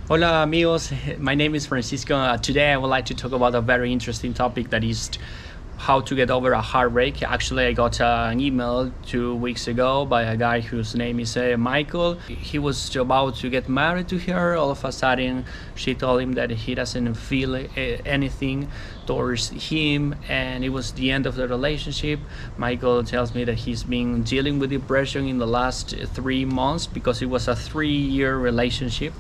Hola amigos, my name is Francisco. Today I would like to talk about a very interesting topic that is how to get over a heartbreak. Actually, I got an email 2 weeks ago by a guy whose name is Michael. He was about to get married to her. All of a sudden, she told him that he doesn't feel anything towards him, and it was the end of the relationship. Michael tells me that he's been dealing with depression in the last 3 months because it was a 3-year relationship,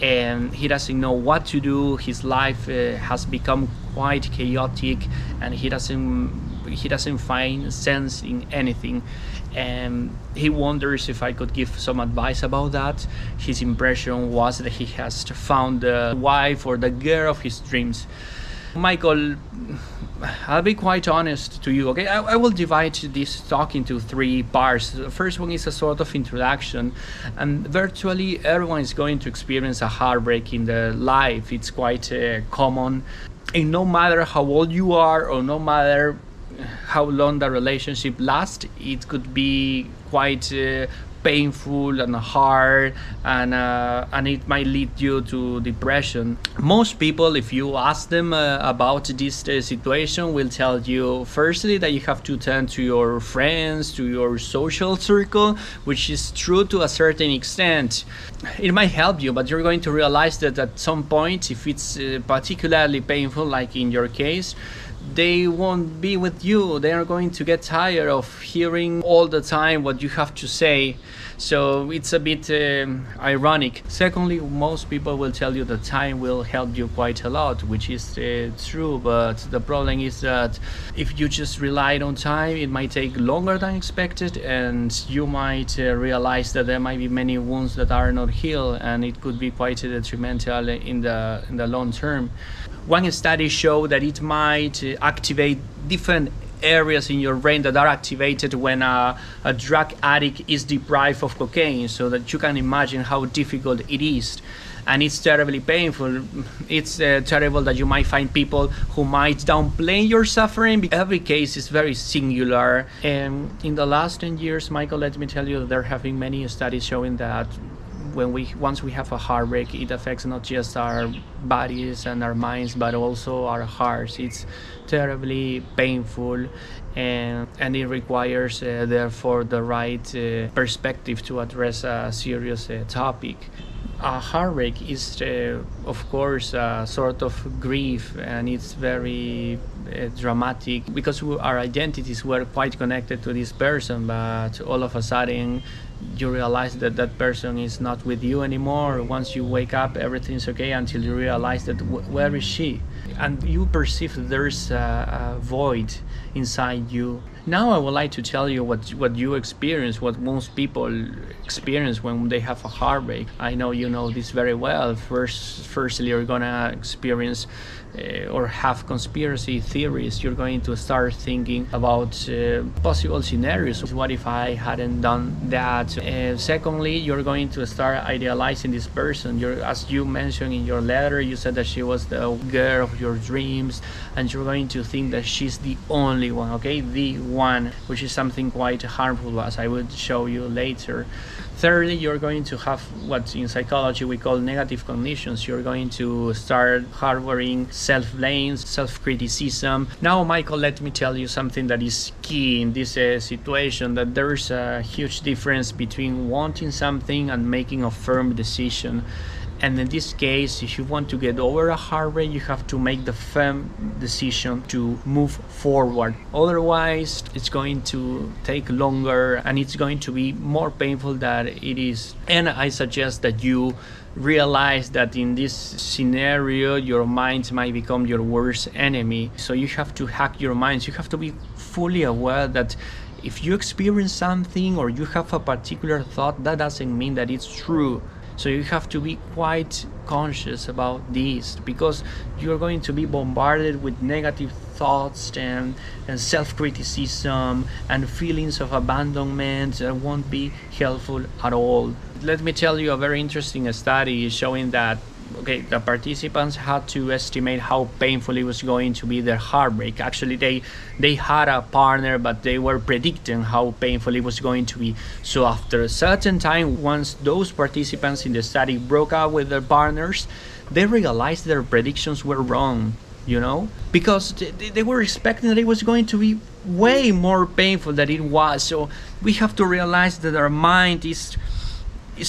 and he doesn't know what to do. His life has become quite chaotic, and he doesn't find sense in anything, and he wonders if I could give some advice about that. His impression was that he has found the wife or the girl of his dreams. Michael, I'll be quite honest to you, okay? I will divide this talk into 3 parts. The first one is a sort of introduction, and virtually everyone is going to experience a heartbreak in their life. It's quite common, and no matter how old you are or no matter how long the relationship lasts, it could be quite painful and hard, and it might lead you to depression. Most people, if you ask them about this situation, will tell you firstly that you have to turn to your friends, to your social circle, which is true to a certain extent. It might help you, but you're going to realize that at some point, if it's particularly painful, like in your case, they won't be with you. They are going to get tired of hearing all the time what you have to say. So it's a bit ironic. Secondly, most people will tell you that time will help you quite a lot, which is true, but the problem is that if you just relied on time, it might take longer than expected, and you might realize that there might be many wounds that are not healed, and it could be quite detrimental in the long term. One study showed that it might activate different areas in your brain that are activated when a drug addict is deprived of cocaine, so that you can imagine how difficult it is. And it's terribly painful. It's terrible that you might find people who might downplay your suffering. Every case is very singular. And in the last 10 years, Michael, let me tell you, there have been many studies showing that once we have a heartbreak, it affects not just our bodies and our minds, but also our hearts. It's terribly painful, and it requires therefore the right perspective to address a serious topic. A heartbreak is of course a sort of grief, and it's very dramatic because our identities were quite connected to this person, but all of a sudden you realize that that person is not with you anymore. Once you wake up, everything's okay until you realize that where is she? And you perceive that there's a void inside you. Now I would like to tell you what you experience, what most people experience when they have a heartbreak. I know you know this very well. Firstly, you're gonna experience or have conspiracy theories. You're going to start thinking about possible scenarios. What if I hadn't done that? Secondly, you're going to start idealizing this person. As you mentioned in your letter, you said that she was the girl of your dreams, and you're going to think that she's the only one, okay? The one, which is something quite harmful, as I will show you later. Thirdly, you're going to have what in psychology we call negative cognitions. You're going to start harboring self-blame, self-criticism. Now, Michael, let me tell you something that is key in this situation, that there's a huge difference between wanting something and making a firm decision. And in this case, if you want to get over a heartbreak, you have to make the firm decision to move forward. Otherwise, it's going to take longer and it's going to be more painful than it is. And I suggest that you realize that in this scenario, your mind might become your worst enemy. So you have to hack your minds. You have to be fully aware that if you experience something or you have a particular thought, that doesn't mean that it's true. So you have to be quite conscious about this, because you're going to be bombarded with negative thoughts and self-criticism and feelings of abandonment that won't be helpful at all. Let me tell you a very interesting study showing that okay, the participants had to estimate how painful it was going to be their heartbreak. Actually, they had a partner, but they were predicting how painful it was going to be. So after a certain time, once those participants in the study broke up with their partners, they realized their predictions were wrong, because they were expecting that it was going to be way more painful than it was. So we have to realize that our mind is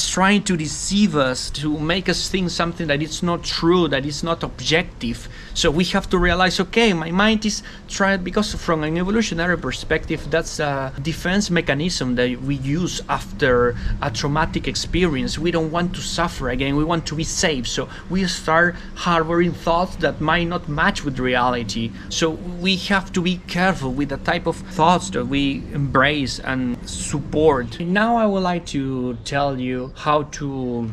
trying to deceive us, to make us think something that is not true, that is not objective. So we have to realize, okay, my mind is trying, because from an evolutionary perspective, that's a defense mechanism that we use after a traumatic experience. We don't want to suffer again, we want to be safe. So we start harboring thoughts that might not match with reality. So we have to be careful with the type of thoughts that we embrace and support. Now I would like to tell you how to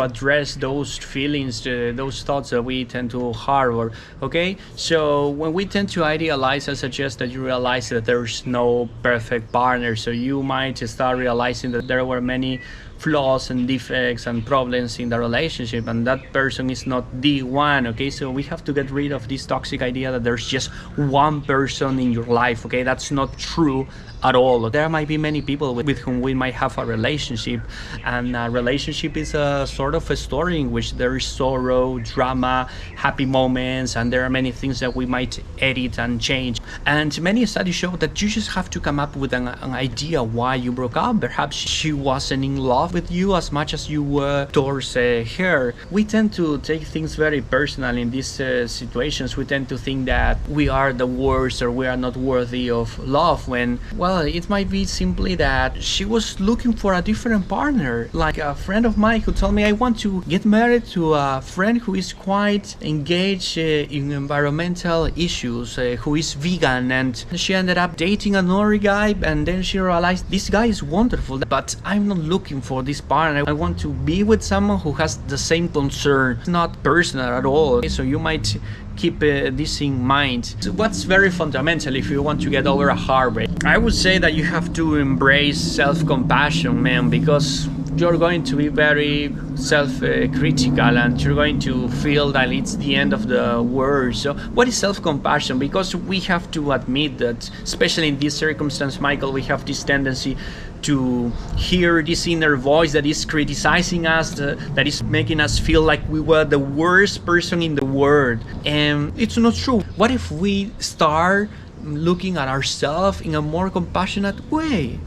address those feelings, those thoughts that we tend to harbor. Okay, so when we tend to idealize, I suggest that you realize that there's no perfect partner. So you might start realizing that there were many flaws and defects and problems in the relationship, and that person is not the one. Okay, so we have to get rid of this toxic idea that there's just one person in your life. Okay, that's not true at all. There might be many people with whom we might have a relationship, and a relationship is a sort of a story in which there is sorrow, drama, happy moments, and there are many things that we might edit and change. And many studies show that you just have to come up with an idea why you broke up. Perhaps she wasn't in love with you as much as you were towards her. We tend to take things very personal in these situations. We tend to think that we are the worst or we are not worthy of love, when, well, it might be simply that she was looking for a different partner. Like a friend of mine who told me, I want to get married to a friend who is quite engaged in environmental issues, who is vegan, and she ended up dating another guy, and then she realized this guy is wonderful, but I'm not looking for this partner. I want to be with someone who has the same concern. It's not personal at all. So you might keep this in mind. So what's very fundamental if you want to get over a heartbreak? I would say that you have to embrace self-compassion, man, because you're going to be very self-critical and you're going to feel that it's the end of the world. So what is self-compassion? Because we have to admit that, especially in this circumstance, Michael, we have this tendency to hear this inner voice that is criticizing us, that is making us feel like we were the worst person in the world. And it's not true. What if we start looking at ourselves in a more compassionate way?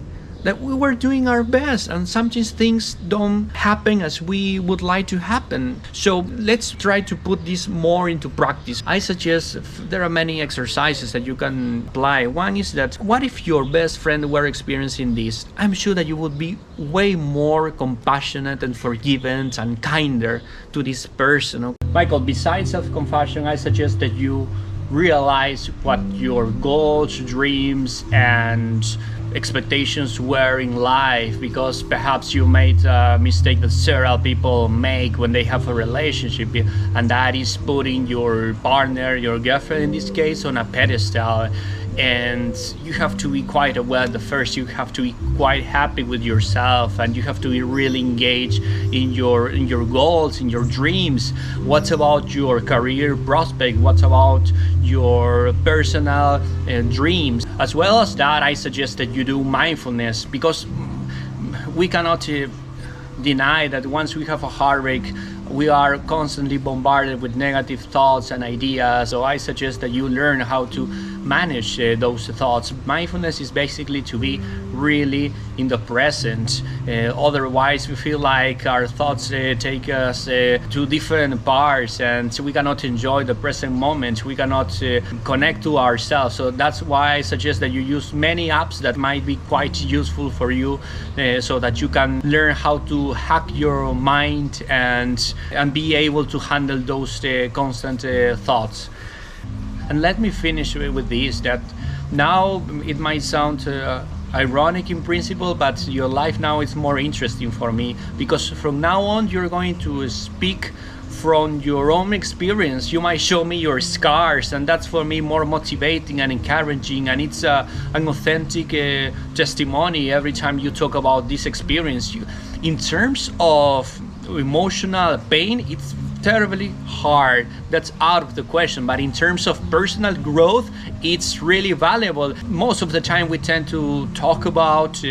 That we were doing our best and sometimes things don't happen as we would like to happen. So let's try to put this more into practice. I suggest there are many exercises that you can apply. One is that, what if your best friend were experiencing this? I'm sure that you would be way more compassionate and forgiving and kinder to this person. Michael, besides self-compassion, I suggest that you realize what your goals, dreams, and expectations were in life, because perhaps you made a mistake that several people make when they have a relationship, and that is putting your partner, your girlfriend in this case, on a pedestal. And you have to be quite aware that first you have to be quite happy with yourself, and you have to be really engaged in your goals, in your dreams. What about your career prospect? What about your personal dreams? As well as that, I suggest that you do mindfulness, because we cannot deny that once we have a heartbreak, we are constantly bombarded with negative thoughts and ideas. So I suggest that you learn how to manage those thoughts. Mindfulness is basically to be really in the present. Otherwise, we feel like our thoughts take us to different parts, and so we cannot enjoy the present moment. We cannot connect to ourselves. So that's why I suggest that you use many apps that might be quite useful for you, so that you can learn how to hack your mind and be able to handle those constant thoughts. And let me finish with this, that now it might sound ironic in principle, but your life now is more interesting for me, because from now on you're going to speak from your own experience. You might show me your scars, and that's for me more motivating and encouraging, and it's an authentic testimony every time you talk about this experience. In terms of emotional pain, it's terribly hard. That's out of the question. But in terms of personal growth, it's really valuable. Most of the time we tend to talk about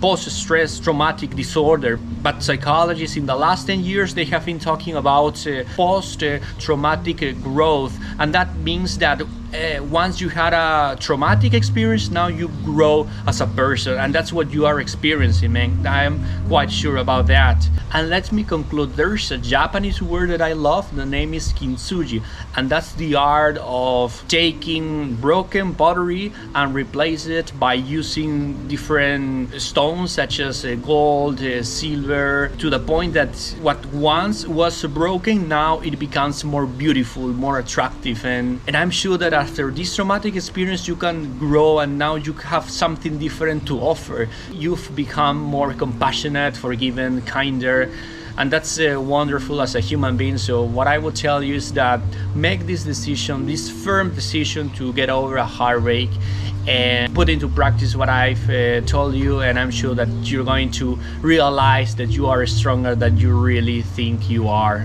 post-stress traumatic disorder, but psychologists in the last 10 years, they have been talking about post-traumatic growth. And that means that once you had a traumatic experience, now you grow as a person, and that's what you are experiencing, man. I am quite sure about that. And let me conclude, there's a Japanese word that I love. The name is kintsugi, and that's the art of taking broken pottery and replace it by using different stones such as gold, silver, to the point that what once was broken, now it becomes more beautiful, more attractive. And I'm sure that after this traumatic experience you can grow, and now you have something different to offer. You've become more compassionate, forgiving, kinder, and that's wonderful as a human being. So what I would tell you is that make this decision, this firm decision to get over a heartbreak, and put into practice what I've told you, and I'm sure that you're going to realize that you are stronger than you really think you are.